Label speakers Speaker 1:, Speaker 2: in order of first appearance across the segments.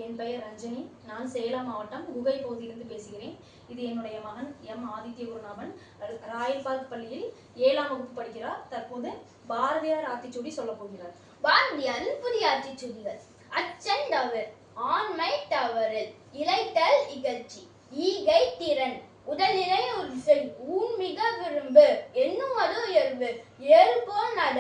Speaker 1: என் பெயர் ரஞ்சனி. நான் சேலம் மாவட்டம் குகை பகுதியிலிருந்து பேசுகிறேன். இது என்னுடைய மகன் எம் ஆதித்ய குருநாபன். ராயல் பார்க் பள்ளியில் 7ஆம் வகுப்பு படிக்கிறார். தற்போது பாரதியார் ஆத்திச்சூடி சொல்ல போகிறார்.
Speaker 2: பாரதியாரின் புதிய ஆத்திச்சூடிகள். அச்சன் தவறு ஆண்மை தவறில் இளைத்தல் இகழ்ச்சி ஈகை திறன் உடல்நிலை உரிசை ஊன்மிக விரும்பு எண்ணுவது உயர்வு ஏறுபோல் நட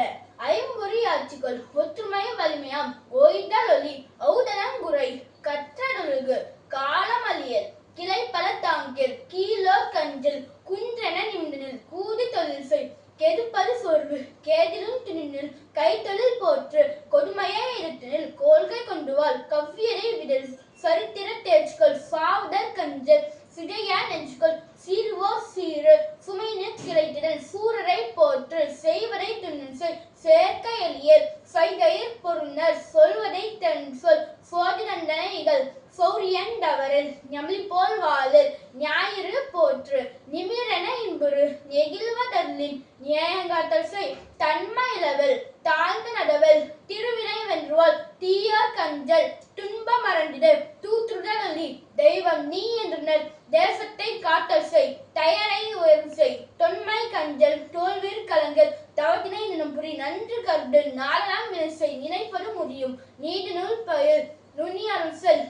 Speaker 2: ஐம்பொறி ஆட்சிகள் ஒற்றுமை வலிமையாம் ஓய்தல் ஒளி ஔதனங்குறை கற்றடொழுகு காலமலியல் கிளை பல தாங்கில் கீழோ கஞ்சில் குன்றென நிமிடனில் கூதி தொழில் செய் கெடுப்பது சோர்வு கேதிலும் துணினில் கைத்தொழில் போற்று கொடுமையை இடத்தினில் கோள்கை கொண்டுவாள் கவ்வியரை விடல் சரித்திர தேர்ச்சிகள் சாவுதல் கஞ்சல் சிகையா நெஞ்சுகள் சீர்வோர் சீரு சுமையினர் கிளைத்திடல் சூரரை போற்று செய்வதை துணில் செய் சேர்க்க எளியல் சைகையில் பொருணர் சொல்வதை தன் சொல் சோதி நந்தனைகள் சௌரியன் தவறில் ஞமலி போல் வாழல் ஞாயிறு போற்று நிமிரென இன்புறு நெகிழ்வதர்லின் நியாயங்காத்தல் செய் தன்மை இளவல் தாழ்ந்த நடவல் திருவினை வென்றுவாள் தீயார் கஞ்சல் துன்ப மறந்திட தூற்றுடலி தெய்வம் நீ என்றனர் தேசத்தை காத்தல் செய் தயரை உயர்வு செய் தொன்மை கஞ்சல் தோல்வீர் கலங்கல் தவத்தினை நினம் புரி நன்று கருடு நாளெல்லாம் வினை நினைப்பது முடியும் நீடு நூல் பயில் நுனி அருள்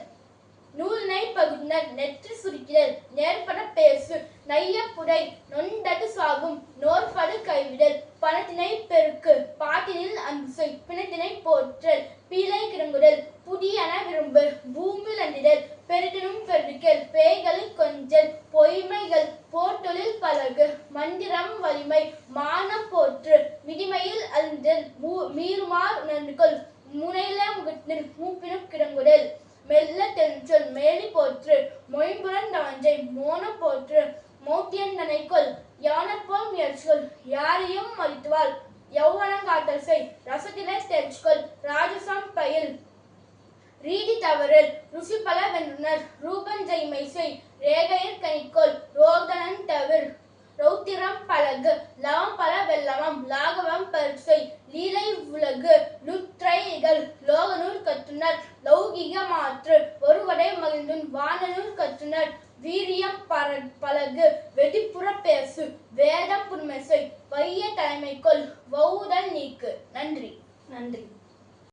Speaker 2: நூலினை பகுதினர் நெற்றி சுருக்கிடல் நேர்பட பேசு நைய புடை நொண்டது சாகும் நோற்படு கைவிடல் பணத்தினை பெருக்கு பாட்டினில் அன்பு பிணத்தினை போற்றல் பீலை கிடங்குதல் புதியன விரும்பு பூமியில் அண்டிடல் பெருதினும் பெருக்கல் பேய்களை கொஞ்சல் பொய்மைகள் போர்த்தொழில் பழகு மந்திரம் வலிமை மானம் போற்று மிதிமையில் அழிந்தல் மீறுமாறு உணர்ந்துகொள் முனையில முகத்தினில் மூப்பினும் கிடங்குதல் மெல்ல தென்றல் மேலி போற்று மொயம்புறன் தாஞ்சை மோனம் போற்று மௌத்தியன் தனைக்கொள் யானப்போல் முயற்சிகள் யாரையும் மறித்துவாள் யௌவனம் காத்தல் செய் ரசத்திலே தேர்ச்சிகள் ராஜசம் பயில் ரீதி தவறில் ருசி பல வென்றுனர் ரூபன் ஜெய்மை செய் ரேகையர் கனிக்கொள் ரோதனன் தவிர் ரௌத்திரம் பழகு லவம் பல வெள்ளமம் லாகவம் பரிசை லீலை உலகு லுற்றைகள் லோகநூல் கற்றுனர் லௌகிக மாற்று ஒருவரை மகிழ்ந்துன் வானநூல் கற்றுனர் வீரியம் பழகு வெடிப்புற பேசு வேதம் புன்மெசை வைய தலைமைக்குள் வௌதல் நீக்கு. நன்றி.